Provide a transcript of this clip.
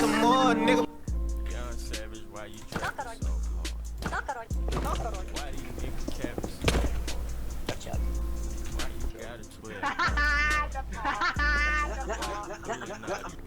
some more, nigga. Young Savage, why you trapping so hard? Why do you niggas capping so hard? Why you got a 12?